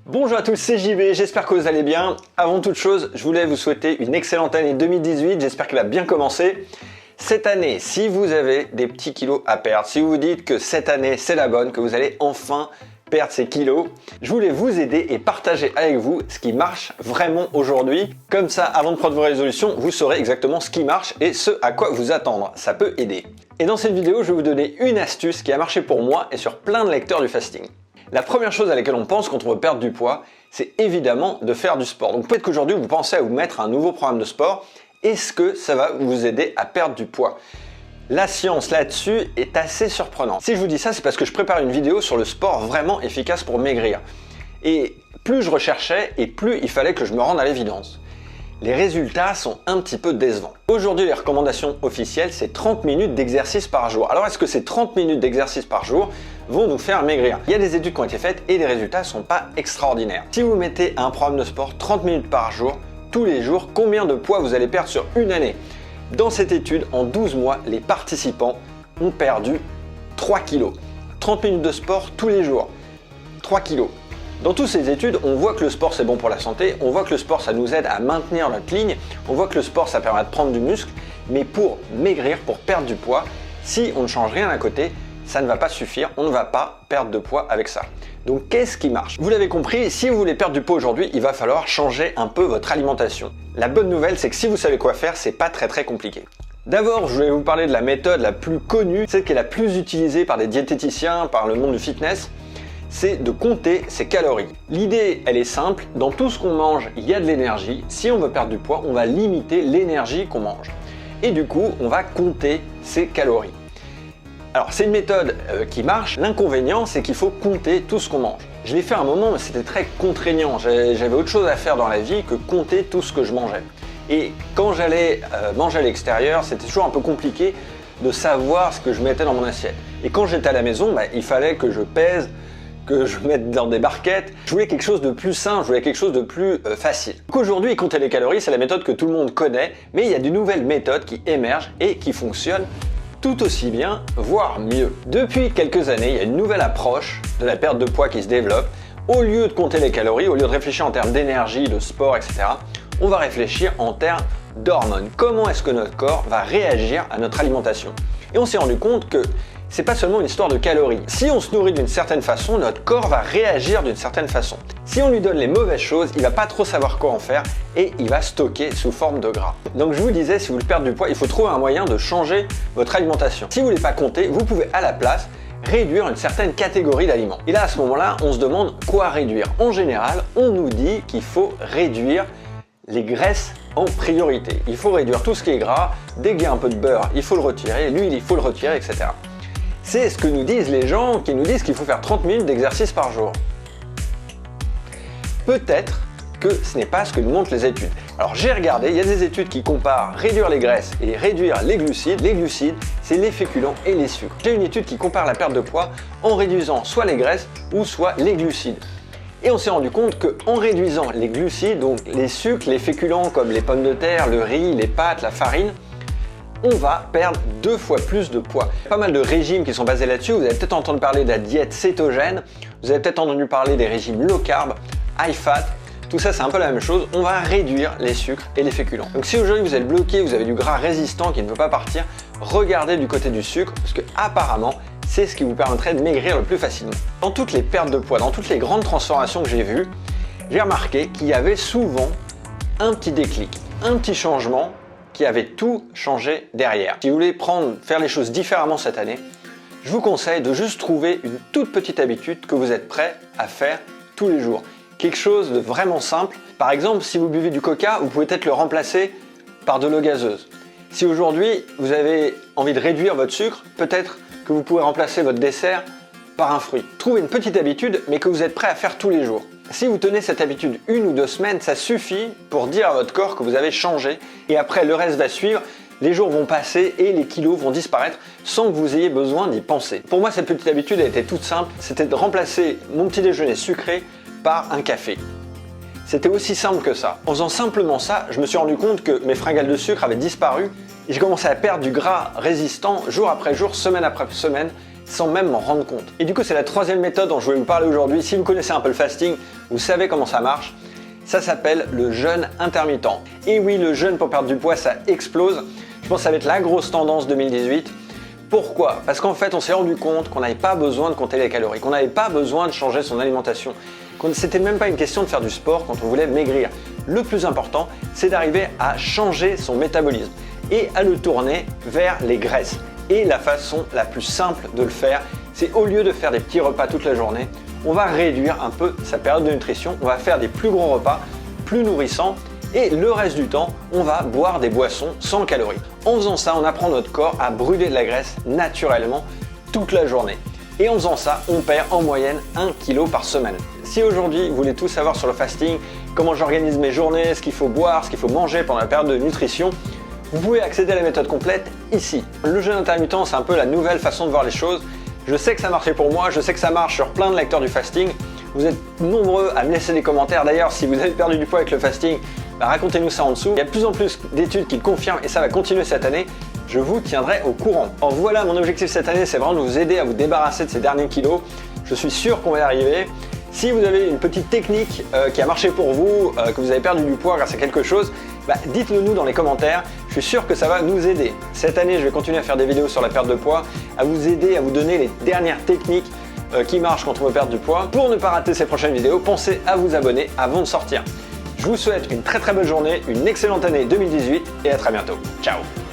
Bonjour à tous, c'est JB, j'espère que vous allez bien. Avant toute chose, je voulais vous souhaiter une excellente année 2018, j'espère qu'elle a bien commencé. Cette année, si vous avez des petits kilos à perdre, si vous vous dites que cette année c'est la bonne, que vous allez enfin perdre ces kilos, je voulais vous aider et partager avec vous ce qui marche vraiment aujourd'hui. Comme ça, avant de prendre vos résolutions, vous saurez exactement ce qui marche et ce à quoi vous attendre. Ça peut aider. Et dans cette vidéo, je vais vous donner une astuce qui a marché pour moi et sur plein de lecteurs du fasting. La première chose à laquelle on pense quand on veut perdre du poids, c'est évidemment de faire du sport. Donc peut-être qu'aujourd'hui, vous pensez à vous mettre un nouveau programme de sport. Est-ce que ça va vous aider à perdre du poids? La science là-dessus est assez surprenante. Si je vous dis ça, c'est parce que je prépare une vidéo sur le sport vraiment efficace pour maigrir. Et plus je recherchais et plus il fallait que je me rende à l'évidence. Les résultats sont un petit peu décevants. Aujourd'hui, les recommandations officielles, c'est 30 minutes d'exercice par jour. Alors, est-ce que ces 30 minutes d'exercice par jour vont nous faire maigrir? Il y a des études qui ont été faites et les résultats ne sont pas extraordinaires. Si vous mettez un programme de sport 30 minutes par jour, tous les jours, combien de poids vous allez perdre sur une année? Dans cette étude, en 12 mois, les participants ont perdu 3 kilos. 30 minutes de sport tous les jours, 3 kilos. Dans toutes ces études, on voit que le sport c'est bon pour la santé, on voit que le sport ça nous aide à maintenir notre ligne, on voit que le sport ça permet de prendre du muscle, mais pour maigrir, pour perdre du poids, si on ne change rien à côté, ça ne va pas suffire, on ne va pas perdre de poids avec ça. Donc qu'est-ce qui marche? Vous l'avez compris, si vous voulez perdre du poids aujourd'hui, il va falloir changer un peu votre alimentation. La bonne nouvelle, c'est que si vous savez quoi faire, c'est pas très compliqué. D'abord, je vais vous parler de la méthode la plus connue, celle qui est la plus utilisée par des diététiciens, par le monde du fitness, c'est de compter ses calories. L'idée, elle est simple, dans tout ce qu'on mange, il y a de l'énergie. Si on veut perdre du poids, on va limiter l'énergie qu'on mange. Et du coup, on va compter ses calories. Alors, c'est une méthode qui marche. L'inconvénient, c'est qu'il faut compter tout ce qu'on mange. Je l'ai fait un moment, mais c'était très contraignant. J'avais autre chose à faire dans la vie que compter tout ce que je mangeais. Et quand j'allais manger à l'extérieur, c'était toujours un peu compliqué de savoir ce que je mettais dans mon assiette. Et quand j'étais à la maison, il fallait que je pèse, que je mette dans des barquettes. Je voulais quelque chose de plus simple, je voulais quelque chose de plus facile. Donc aujourd'hui, compter les calories, c'est la méthode que tout le monde connaît, mais il y a de nouvelles méthodes qui émergent et qui fonctionnent tout aussi bien, voire mieux. Depuis quelques années, il y a une nouvelle approche de la perte de poids qui se développe. Au lieu de compter les calories, au lieu de réfléchir en termes d'énergie, de sport, etc., on va réfléchir en termes d'hormones. Comment est-ce que notre corps va réagir à notre alimentation? Et on s'est rendu compte que c'est pas seulement une histoire de calories. Si on se nourrit d'une certaine façon, notre corps va réagir d'une certaine façon. Si on lui donne les mauvaises choses, il va pas trop savoir quoi en faire et il va stocker sous forme de gras. Donc je vous disais, si vous voulez perdre du poids, il faut trouver un moyen de changer votre alimentation. Si vous voulez pas compter, vous pouvez à la place réduire une certaine catégorie d'aliments. Et là, à ce moment-là, on se demande quoi réduire. En général, on nous dit qu'il faut réduire les graisses en priorité. Il faut réduire tout ce qui est gras. Dès qu'il y a un peu de beurre, il faut le retirer. L'huile, il faut le retirer, etc. C'est ce que nous disent les gens qui nous disent qu'il faut faire 30 minutes d'exercice par jour. Peut-être que ce n'est pas ce que nous montrent les études. Alors j'ai regardé, il y a des études qui comparent réduire les graisses et réduire les glucides. Les glucides, c'est les féculents et les sucres. J'ai une étude qui compare la perte de poids en réduisant soit les graisses ou soit les glucides. Et on s'est rendu compte qu'en réduisant les glucides, donc les sucres, les féculents comme les pommes de terre, le riz, les pâtes, la farine, on va perdre 2 fois plus de poids. Il y a pas mal de régimes qui sont basés là-dessus. Vous avez peut-être entendu parler de la diète cétogène, vous avez peut-être entendu parler des régimes low carb, high fat. Tout ça, c'est un peu la même chose. On va réduire les sucres et les féculents. Donc si aujourd'hui vous êtes bloqué, vous avez du gras résistant qui ne veut pas partir, regardez du côté du sucre parce que apparemment, c'est ce qui vous permettrait de maigrir le plus facilement. Dans toutes les pertes de poids, dans toutes les grandes transformations que j'ai vues, j'ai remarqué qu'il y avait souvent un petit déclic, un petit changement qui avait tout changé derrière. Si vous voulez faire les choses différemment cette année, je vous conseille de juste trouver une toute petite habitude que vous êtes prêt à faire tous les jours. Quelque chose de vraiment simple. Par exemple, si vous buvez du coca, vous pouvez peut-être le remplacer par de l'eau gazeuse. Si aujourd'hui, vous avez envie de réduire votre sucre, peut-être que vous pouvez remplacer votre dessert par un fruit. Trouvez une petite habitude, mais que vous êtes prêt à faire tous les jours. Si vous tenez cette habitude 1 ou 2 semaines, ça suffit pour dire à votre corps que vous avez changé et après le reste va suivre, les jours vont passer et les kilos vont disparaître sans que vous ayez besoin d'y penser. Pour moi, cette petite habitude elle était toute simple, c'était de remplacer mon petit déjeuner sucré par un café. C'était aussi simple que ça. En faisant simplement ça, je me suis rendu compte que mes fringales de sucre avaient disparu et j'ai commencé à perdre du gras résistant jour après jour, semaine après semaine sans même m'en rendre compte. Et du coup, c'est la troisième méthode dont je voulais vous parler aujourd'hui. Si vous connaissez un peu le fasting, vous savez comment ça marche. Ça s'appelle le jeûne intermittent. Et oui, le jeûne pour perdre du poids, ça explose. Je pense que ça va être la grosse tendance 2018. Pourquoi? Parce qu'en fait, on s'est rendu compte qu'on n'avait pas besoin de compter les calories, qu'on n'avait pas besoin de changer son alimentation, que c'était même pas une question de faire du sport quand on voulait maigrir. Le plus important, c'est d'arriver à changer son métabolisme et à le tourner vers les graisses. Et la façon la plus simple de le faire, c'est au lieu de faire des petits repas toute la journée, on va réduire un peu sa période de nutrition, on va faire des plus gros repas, plus nourrissants, et le reste du temps, on va boire des boissons sans calories. En faisant ça, on apprend notre corps à brûler de la graisse naturellement toute la journée. Et en faisant ça, on perd en moyenne 1 kg par semaine. Si aujourd'hui, vous voulez tout savoir sur le fasting, comment j'organise mes journées, ce qu'il faut boire, ce qu'il faut manger pendant la période de nutrition, vous pouvez accéder à la méthode complète ici. Le jeûne intermittent, c'est un peu la nouvelle façon de voir les choses. Je sais que ça marchait pour moi, je sais que ça marche sur plein de lecteurs du fasting. Vous êtes nombreux à me laisser des commentaires. D'ailleurs, si vous avez perdu du poids avec le fasting, racontez-nous ça en dessous. Il y a de plus en plus d'études qui le confirment et ça va continuer cette année. Je vous tiendrai au courant. Alors voilà, mon objectif cette année, c'est vraiment de vous aider à vous débarrasser de ces derniers kilos. Je suis sûr qu'on va y arriver. Si vous avez une petite technique qui a marché pour vous, que vous avez perdu du poids grâce à quelque chose, dites-le nous dans les commentaires. Je suis sûr que ça va nous aider. Cette année, je vais continuer à faire des vidéos sur la perte de poids, à vous aider, à vous donner les dernières techniques qui marchent quand on veut perdre du poids. Pour ne pas rater ces prochaines vidéos, pensez à vous abonner avant de sortir. Je vous souhaite une très belle journée, une excellente année 2018 et à très bientôt. Ciao!